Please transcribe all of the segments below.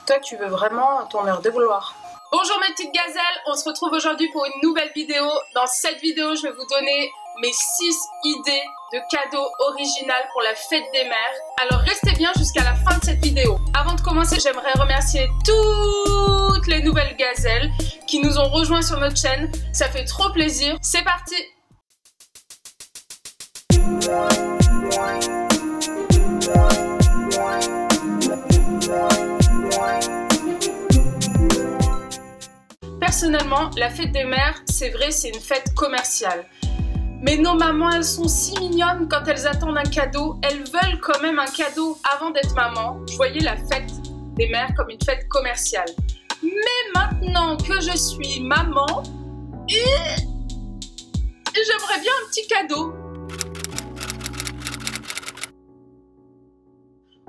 Toi, tu veux vraiment ton heure de gloire. Bonjour mes petites gazelles, on se retrouve aujourd'hui pour une nouvelle vidéo. Dans cette vidéo, je vais vous donner mes 6 idées de cadeaux originales pour la fête des mères. Alors restez bien jusqu'à la fin de cette vidéo. Avant de commencer, j'aimerais remercier toutes les nouvelles gazelles qui nous ont rejoints sur notre chaîne. Ça fait trop plaisir. C'est parti! Personnellement, la fête des mères, c'est vrai, c'est une fête commerciale. Mais nos mamans, elles sont si mignonnes quand elles attendent un cadeau. Elles veulent quand même un cadeau avant d'être maman. Je voyais la fête des mères comme une fête commerciale. Mais maintenant que je suis maman, j'aimerais bien un petit cadeau.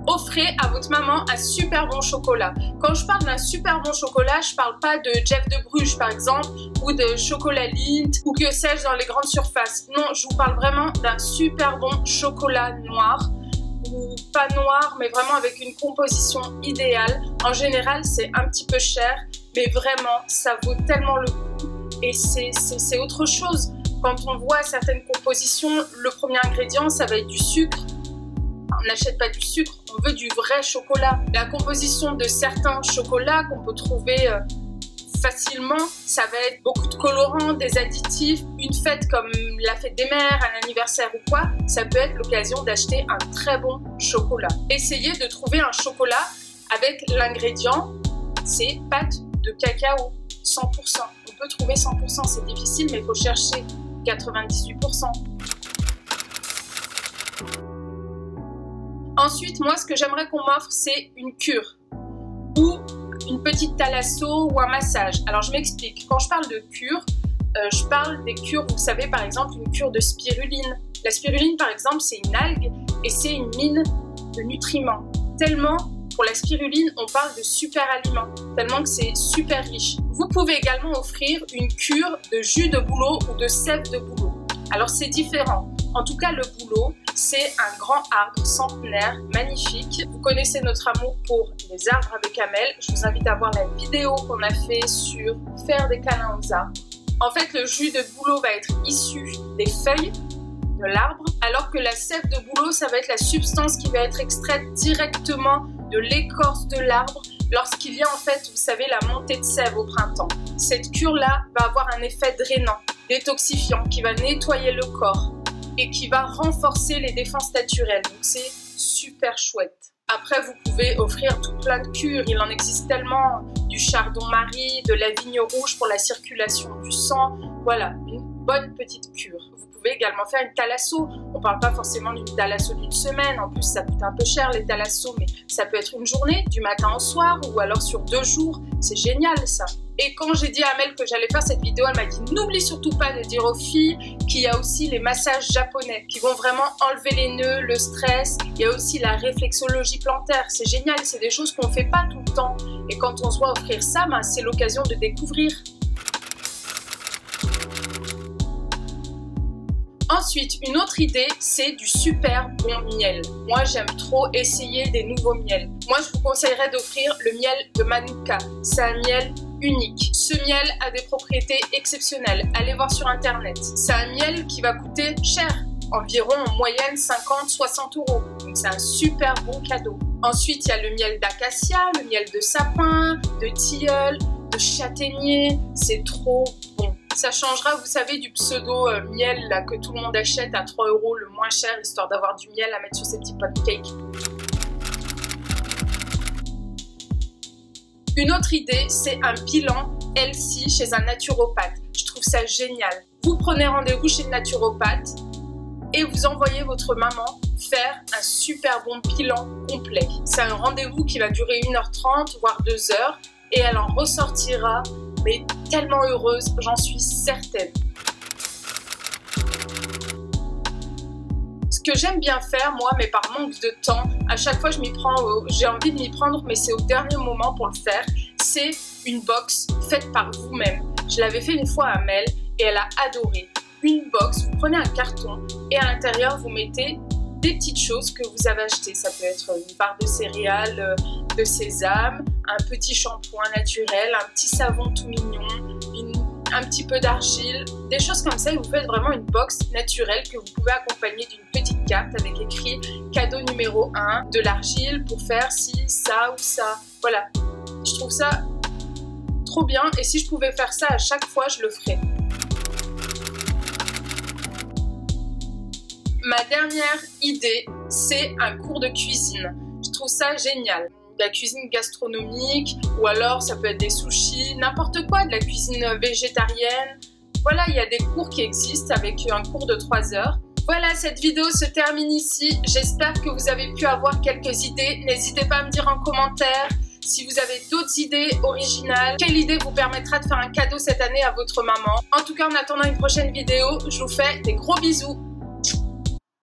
Offrez à votre maman un super bon chocolat. Quand je parle d'un super bon chocolat, je parle pas de Jeff de Bruges par exemple, ou de chocolat Lindt, ou que sais-je dans les grandes surfaces. Non, je vous parle vraiment d'un super bon chocolat noir, ou pas noir, mais vraiment avec une composition idéale. En général, c'est un petit peu cher, mais vraiment, ça vaut tellement le coup. Et c'est autre chose. Quand on voit certaines compositions, le premier ingrédient, ça va être du sucre. On n'achète pas du sucre, on veut du vrai chocolat. La composition de certains chocolats qu'on peut trouver facilement, ça va être beaucoup de colorants, des additifs. Une fête comme la fête des mères, un anniversaire ou quoi, ça peut être l'occasion d'acheter un très bon chocolat. Essayez de trouver un chocolat avec l'ingrédient, c'est pâte de cacao, 100%. On peut trouver 100%, c'est difficile, mais il faut chercher 98%. Ensuite, moi, ce que j'aimerais qu'on m'offre, c'est une cure ou une petite thalasso ou un massage. Alors, je m'explique. Quand je parle de cure, je parle des cures, vous savez, par exemple, une cure de spiruline. La spiruline, par exemple, c'est une algue et c'est une mine de nutriments. Tellement, pour la spiruline, on parle de super aliment, tellement que c'est super riche. Vous pouvez également offrir une cure de jus de bouleau ou de sève de bouleau. Alors, c'est différent. En tout cas, le bouleau, c'est un grand arbre centenaire, magnifique. Vous connaissez notre amour pour les arbres avec Amel. Je vous invite à voir la vidéo qu'on a fait sur faire des câlins aux arbres. En fait, le jus de bouleau va être issu des feuilles de l'arbre, alors que la sève de bouleau, ça va être la substance qui va être extraite directement de l'écorce de l'arbre lorsqu'il y a en fait, vous savez, la montée de sève au printemps. Cette cure-là va avoir un effet drainant, détoxifiant, qui va nettoyer le corps et qui va renforcer les défenses naturelles. Donc c'est super chouette. Après, vous pouvez offrir tout plein de cures. Il en existe tellement. Du chardon-marie, de la vigne rouge pour la circulation du sang. Voilà, une bonne petite cure. Vous pouvez également faire une thalasso. On ne parle pas forcément d'une thalasso d'une semaine. En plus, ça coûte un peu cher les thalassos, mais ça peut être une journée, du matin au soir, ou alors sur 2 jours. C'est génial ça. Et quand j'ai dit à Amel que j'allais faire cette vidéo, elle m'a dit n'oublie surtout pas de dire aux filles qu'il y a aussi les massages japonais qui vont vraiment enlever les nœuds, le stress. Il y a aussi la réflexologie plantaire. C'est génial, c'est des choses qu'on ne fait pas tout le temps. Et quand on se voit offrir ça, ben, c'est l'occasion de découvrir. Ensuite, une autre idée, c'est du super bon miel. Moi, j'aime trop essayer des nouveaux miels. Moi, je vous conseillerais d'offrir le miel de Manuka. C'est un miel unique. Ce miel a des propriétés exceptionnelles. Allez voir sur internet. C'est un miel qui va coûter cher, environ en moyenne 50-60 €. Donc c'est un super bon cadeau. Ensuite, il y a le miel d'acacia, le miel de sapin, de tilleul, de châtaignier. C'est trop bon. Ça changera, vous savez, du pseudo miel là, que tout le monde achète à 3 € le moins cher, histoire d'avoir du miel à mettre sur ses petits pancakes. Une autre idée, c'est un bilan healthy chez un naturopathe. Je trouve ça génial. Vous prenez rendez-vous chez le naturopathe et vous envoyez votre maman faire un super bon bilan complet. C'est un rendez-vous qui va durer 1h30, voire 2 h, et elle en ressortira, mais tellement heureuse, j'en suis certaine. Ce que j'aime bien faire, moi, mais par manque de temps, à chaque fois j'ai envie de m'y prendre, mais c'est au dernier moment pour le faire, c'est une box faite par vous-même. Je l'avais fait une fois à Amel et elle a adoré. Une box, vous prenez un carton et à l'intérieur, vous mettez des petites choses que vous avez achetées. Ça peut être une barre de céréales, de sésame, un petit shampoing naturel, un petit savon tout mignon, un petit peu d'argile, des choses comme ça. Et vous faites vraiment une box naturelle que vous pouvez accompagner d'une petite carte avec écrit cadeau numéro 1, de l'argile pour faire ci, ça ou ça. Voilà, je trouve ça trop bien et si je pouvais faire ça à chaque fois, je le ferais. Ma dernière idée, c'est un cours de cuisine. Je trouve ça génial. De la cuisine gastronomique, ou alors ça peut être des sushis, n'importe quoi, de la cuisine végétarienne. Voilà, il y a des cours qui existent avec un cours de 3 heures. Voilà, cette vidéo se termine ici. J'espère que vous avez pu avoir quelques idées. N'hésitez pas à me dire en commentaire si vous avez d'autres idées originales. Quelle idée vous permettra de faire un cadeau cette année à votre maman? En tout cas, en attendant une prochaine vidéo, je vous fais des gros bisous.